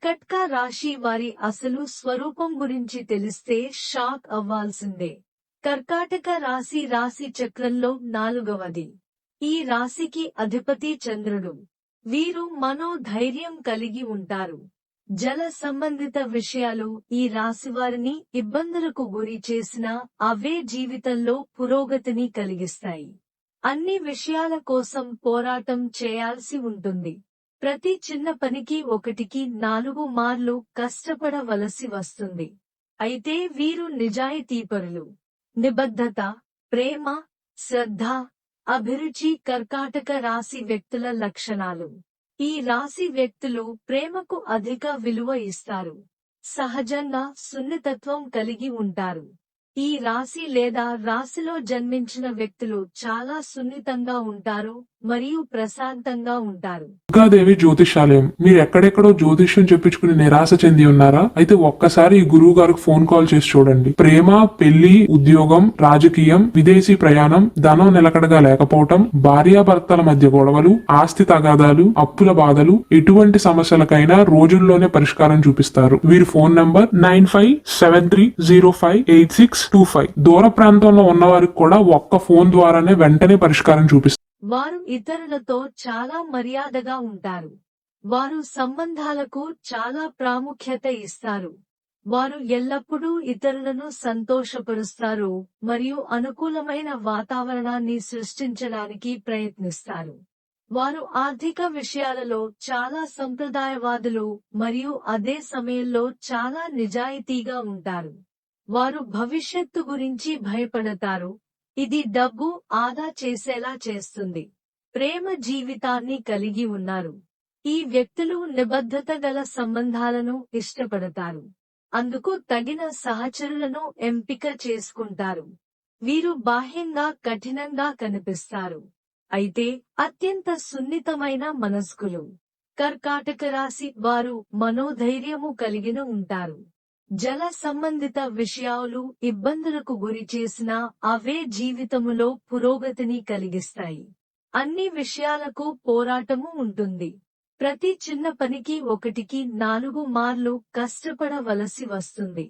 కర్కాటక రాశి వారి అసలు స్వరూపం గురించి తెలిస్తే షాక్ అవ్వాల్సిందే. కర్కాటక రాశి చక్రంలో 4వది. ఈ రాశికి అధిపతి చంద్రుడు. వీరు మనోధైర్యం కలిగి ఉంటారు. జల సంబంధిత విషయాలు ఈ రాశివారిని ఇబ్బందులకు గురి చేసినా అవే జీవితంలో పురోగతిని కలిగిస్తాయి. అన్ని విషయాల కోసం పోరాటం చేయాల్సి ఉంటుంది. ప్రతి చిన్న పనికి 1కి 4 మార్లు కష్టపడవలసి వస్తుంది. అయితే వీరు నిజాయితీపరులు. నిబద్ధత, ప్రేమ, శ్రద్ధ, అభిరుచి కర్కాటక రాశి వ్యక్తుల లక్షణాలు. ఈ రాశి వ్యక్తులు ప్రేమకు అధిక విలువ ఇస్తారు. సహజంగా సున్నితత్వం కలిగి ఉంటారు. ఈ రాశి లేదా రాశిలో జన్మించిన వ్యక్తులు చాలా సున్నితంగా ఉంటారు మరియు ప్రశాంతంగా ఉంటారు. దుర్గాదేవి జ్యోతిషాలయం. మీరు ఎక్కడెక్కడో జ్యోతిష్యం చెప్పించుకుని నిరాశ చెంది ఉన్నారా? అయితే ఒక్కసారి ఈ గురువు గారికి ఫోన్ కాల్ చేసి చూడండి. ప్రేమ, పెళ్లి, ఉద్యోగం, రాజకీయం, విదేశీ ప్రయాణం, ధనం నిలకడగా లేకపోవటం, భార్యాభర్తల మధ్య గొడవలు, ఆస్తి తగాదాలు, అప్పుల బాధలు, ఎటువంటి సమస్యలకైనా రోజుల్లోనే పరిష్కారం చూపిస్తారు. వీరి ఫోన్ నంబర్ 9573058625. దూర ప్రాంతంలో ఉన్న వారికి కూడా ఒక్క ఫోన్ ద్వారానే వెంటనే పరిష్కారం చూపిస్తారు. వారు ఇతరులతో చాలా మర్యాదగా ఉంటారు. వారు సంబంధాలకు చాలా ప్రాముఖ్యత ఇస్తారు. వారు ఎల్లప్పుడూ ఇతరులను సంతోషపరుస్తారు మరియు అనుకూలమైన వాతావరణాన్ని సృష్టించడానికి ప్రయత్నిస్తారు. వారు ఆర్థిక విషయాలలో చాలా సంప్రదాయవాదులు మరియు అదే సమయంలో చాలా నిజాయితీగా ఉంటారు. వారు భవిష్యత్తు గురించి భయపడతారు. ఇది డబ్బు ఆదా చేసేలా చేస్తుంది. ప్రేమ జీవితాన్ని కలిగి ఉన్నారు. ఈ వ్యక్తులు నిబద్ధత గల సంబంధాలను ఇష్టపడతారు. అందుకు తగిన సహచరులను ఎంపిక చేసుకుంటారు. వీరు బాహ్యంగా కఠినంగా కనిపిస్తారు. అయితే అత్యంత సున్నితమైన మనస్కులు. కర్కాటక రాశి వారు మనోధైర్యము కలిగిన ఉంటారు. జల సంబంధిత విషయాలు ఇబ్బందులకు గురి చేసినా అవే జీవితములో పురోగతిని కలిగిస్తాయి. అన్ని విషయాలకు పోరాటము ఉంటుంది. ప్రతి చిన్న పనికి 1కి 4 మార్లు కష్టపడవలసి వస్తుంది.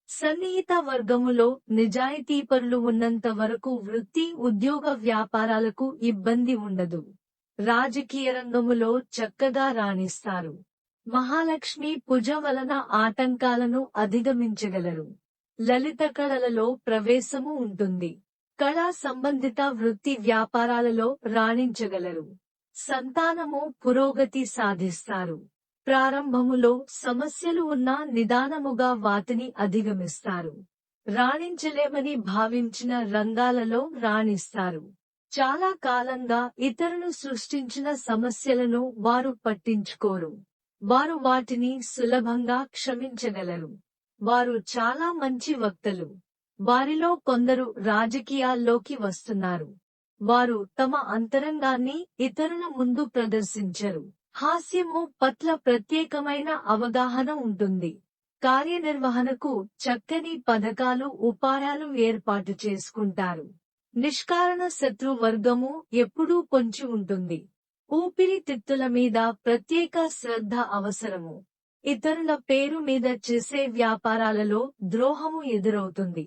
సన్నిహిత వర్గములో నిజాయితీపరులు ఉన్నంత వరకు వృత్తి, ఉద్యోగ, వ్యాపారాలకు ఇబ్బంది ఉండదు. రాజకీయ రంగములో చక్కగా రాణిస్తారు. మహాలక్ష్మి పూజ వలన ఆటంకాలను అధిగమించగలరు. లలిత కళలలో ప్రవేశము ఉంటుంది. కళా సంబంధిత వృత్తి, వ్యాపారాలలో రాణించగలరు. సంతానము పురోగతి సాధిస్తారు. ప్రారంభములో సమస్యలు ఉన్నా నిదానముగా వాటిని అధిగమిస్తారు. రాణించలేమని భావించిన రంగాలలో రాణిస్తారు. చాలా కాలంగా ఇతరులు సృష్టించిన సమస్యలను వారు పట్టించుకోరు. వారు వాటిని సులభంగా క్షమించగలరు. వారు చాలా మంచి వక్తలు. వారిలో కొందరు రాజకీయాల్లోకి వస్తున్నారు. వారు తమ అంతరంగాన్ని ఇతరుల ముందు ప్రదర్శించరు. హాస్యము పట్ల ప్రత్యేకమైన అవగాహన ఉంటుంది. కార్యనిర్వహణకు చక్కని పథకాలు, ఉపాయాలు ఏర్పాటు చేసుకుంటారు. నిష్కారణ శత్రు వర్గము ఎప్పుడూ పొంచి ఉంటుంది. ఊపిరితిత్తుల మీద ప్రత్యేక శ్రద్ధ అవసరము. ఇతరుల పేరు మీద చేసే వ్యాపారాలలో ద్రోహము ఎదురవుతుంది.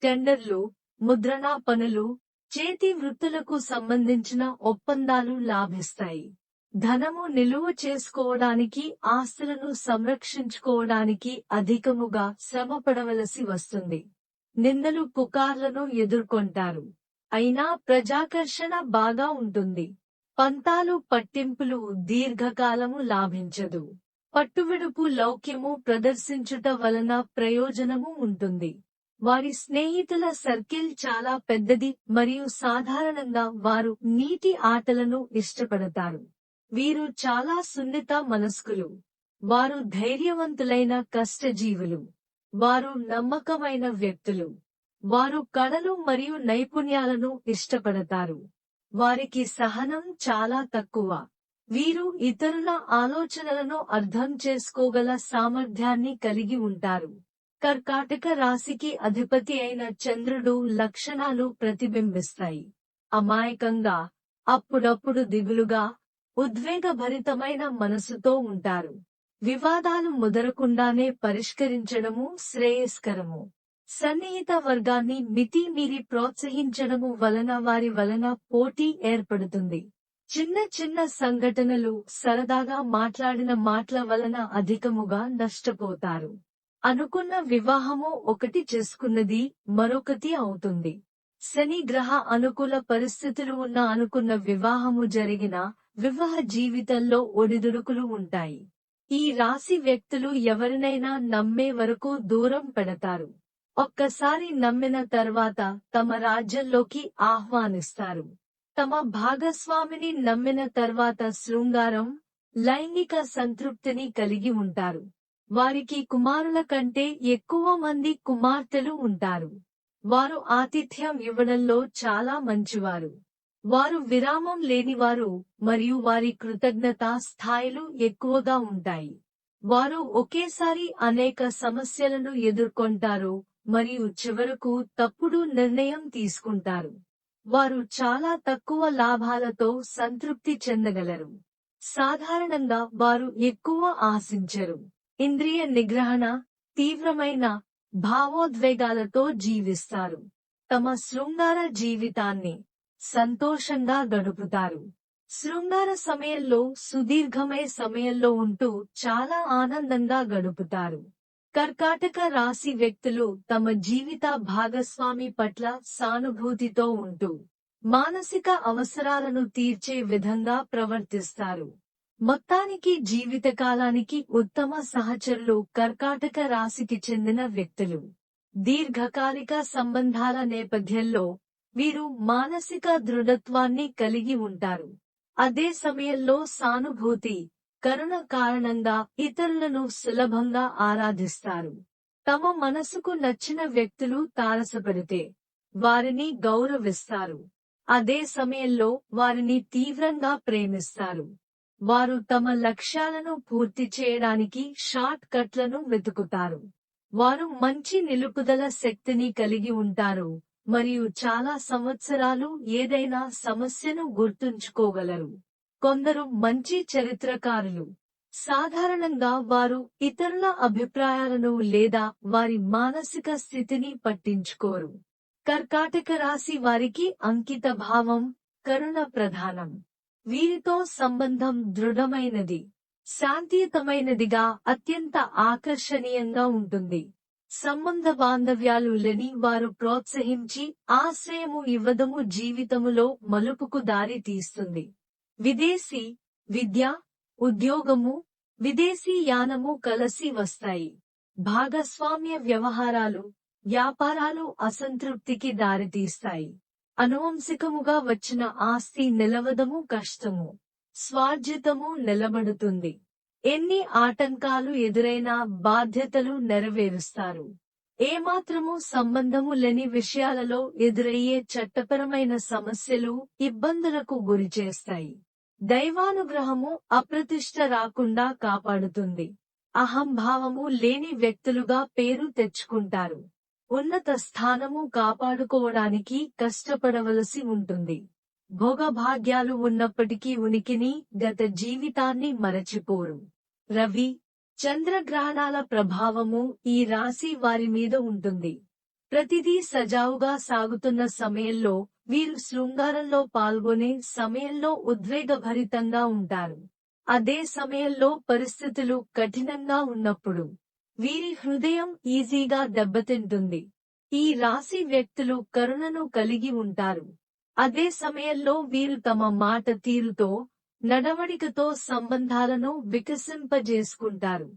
టెండర్లు, ముద్రణా పనులు, చేతి వృత్తులకు సంబంధించిన ఒప్పందాలు లాభిస్తాయి. ధనము నిలువ చేసుకోవడానికి, ఆస్తులను సంరక్షించుకోవడానికి అధికముగా శ్రమపడవలసి వస్తుంది. నిందలు, పుకార్లను ఎదుర్కొంటారు. అయినా ప్రజాకర్షణ బాగా ఉంటుంది. పంతాలు, పట్టింపులు దీర్ఘకాలము లాభించదు. పట్టువిడుపు, లౌక్యము ప్రదర్శించుట వలన ప్రయోజనము ఉంటుంది. వారి స్నేహితుల సర్కిల్ చాలా పెద్దది మరియు సాధారణంగా వారు నీటి ఆటలను ఇష్టపడతారు. వీరు చాలా సున్నిత మనస్కులు. వారు ధైర్యవంతులైన కష్టజీవులు. వారు నమ్మకమైన వ్యక్తులు. వారు కళలు మరియు నైపుణ్యాలను ఇష్టపడతారు. వారికి సహనం చాలా తక్కువ. వీరు ఇతరుల ఆలోచనలను అర్థం చేసుకోగల సామర్థ్యాన్ని కలిగి ఉంటారు. కర్కాటక రాశికి అధిపతి అయిన చంద్రుడు లక్షణాలు ప్రతిబింబిస్తాయి. అమాయకంగా, అప్పుడప్పుడు దిగులుగా, ఉద్వేగభరితమైన మనసుతో ఉంటారు. వివాదాలు ముదరకుండానే పరిష్కరించడము శ్రేయస్కరము. సన్నిహిత వర్గాన్ని మితిమీరి ప్రోత్సహించడము వలన వారి వలన పోటీ ఏర్పడుతుంది. చిన్న చిన్న సంఘటనలు, సరదాగా మాట్లాడిన మాటల వలన అధికముగా నష్టపోతారు. అనుకున్న వివాహము ఒకటి చేసుకున్నది మరొకటి అవుతుంది. శని గ్రహ అనుకూల పరిస్థితులు ఉన్న అనుకున్న వివాహము జరిగిన వివాహ జీవితంలో ఒడిదుడుకులు ఉంటాయి. ఈ రాశి వ్యక్తులు ఎవరినైనా నమ్మే వరకు దూరం పెడతారు. ఒక్కసారి నమ్మిన తర్వాత తమ రాజ్యంలోకి ఆహ్వానిస్తారు. తమ భాగస్వామిని నమ్మిన తర్వాత శృంగారం, లైంగిక సంతృప్తిని కలిగి ఉంటారు. వారికి కుమారుల కంటే ఎక్కువ మంది కుమార్తెలు ఉంటారు. వారు ఆతిథ్యం ఇవ్వడంలో చాలా మంచివారు. వారు విరామం లేనివారు మరియు వారి కృతజ్ఞతా స్థాయిలు ఎక్కువగా ఉంటాయి. వారు ఒకేసారి అనేక సమస్యలను ఎదుర్కొంటారు మరియు చివరకు తప్పుడు నిర్ణయం తీసుకుంటారు. వారు చాలా తక్కువ లాభాలతో సంతృప్తి చెందగలరు. సాధారణంగా వారు ఎక్కువ ఆశించరు. ఇంద్రియ నిగ్రహణ, తీవ్రమైన భావోద్వేగాలతో జీవిస్తారు. తమ శృంగార జీవితాన్ని సంతోషంగా గడుపుతారు. శృంగార సమయంలో సుదీర్ఘమైన సమయంలో ఉంటూ చాలా ఆనందంగా గడుపుతారు. కర్కాటక రాశి వ్యక్తులు తమ జీవిత భాగస్వామి పట్ల సానుభూతితో ఉంటూ మానసిక అవసరాలను తీర్చే విధంగా ప్రవర్తిస్తారు. మొత్తానికి జీవితకాలానికి ఉత్తమ సహచరులు కర్కాటక రాశికి చెందిన వ్యక్తులు. దీర్ఘకాలిక సంబంధాల నేపథ్యంలో వీరు మానసిక దృఢత్వాన్ని కలిగి ఉంటారు. అదే సమయంలో సానుభూతి, కరుణ కారణంగా ఇతరులను సులభంగా ఆరాధిస్తారు. తమ మనసుకు నచ్చిన వ్యక్తులు తారసపడితే వారిని గౌరవిస్తారు. అదే సమయంలో వారిని తీవ్రంగా ప్రేమిస్తారు. వారు తమ లక్ష్యాలను పూర్తి చేయడానికి షార్ట్ కట్లను వెతుకుతారు. వారు మంచి నిలుపుదల శక్తిని కలిగి ఉంటారు మరియు చాలా సంవత్సరాలు ఏదైనా సమస్యను గుర్తుంచుకోగలరు. కొందరు మంచి చరిత్రకారులు. సాధారణంగా వారు ఇతరుల అభిప్రాయాలను లేదా వారి మానసిక స్థితిని పట్టించుకోరు. కర్కాటక రాశి వారికి అంకిత భావం, కరుణ ప్రధానం. వీరితో సంబంధం దృఢమైనది, శాంతియుతమైనదిగా, అత్యంత ఆకర్షణీయంగా ఉంటుంది. సంబంధ బాంధవ్యాలు లేని వారు ప్రోత్సహించి ఆశ్రయము ఇవ్వదము జీవితములో మలుపుకు దారి తీస్తుంది. విదేశీ విద్య, ఉద్యోగము, విదేశీ యానము కలసి వస్తాయి. భాగస్వామ్య వ్యవహారాలు, వ్యాపారాలు అసంతృప్తికి దారితీస్తాయి. అనువంశికముగా వచ్చిన ఆస్తి నిలవదము కష్టము. స్వార్జితము నిలబడుతుంది. ఎన్ని ఆటంకాలు ఎదురైనా బాధ్యతలు నెరవేరుస్తారు. ఏమాత్రము సంబంధము లేని విషయాలలో ఎదురయ్యే చట్టపరమైన సమస్యలు ఇబ్బందులకు గురిచేస్తాయి. దైవానుగ్రహము అప్రతిష్ట రాకుండా కాపాడుతుంది. అహంభావము లేని వ్యక్తులుగా పేరు తెచ్చుకుంటారు. ఉన్నత స్థానము కాపాడుకోవడానికి కష్టపడవలసి ఉంటుంది. భోగభాగ్యాలు ఉన్నప్పటికీ ఉనికిని, గత జీవితాన్ని మరచిపోరు. రవి, చంద్రగ్రహణాల ప్రభావము ఈ రాశి వారి మీద ఉంటుంది. ప్రతిదీ సజావుగా సాగుతున్న సమయంలో వీరు శృంగారంలో పాల్గొనే సమయంలో ఉద్వేగభరితంగా ఉంటారు. అదే సమయంలో పరిస్థితులు కఠినంగా ఉన్నప్పుడు వీరి హృదయం ఈజీగా దెబ్బతింటుంది. ఈ రాశి వ్యక్తులు కరుణను కలిగి ఉంటారు. అదే సమయంలో వీరు తమ మాట తీరుతో, నడవడికతో సంబంధాలను వికసింపజేసుకుంటారు.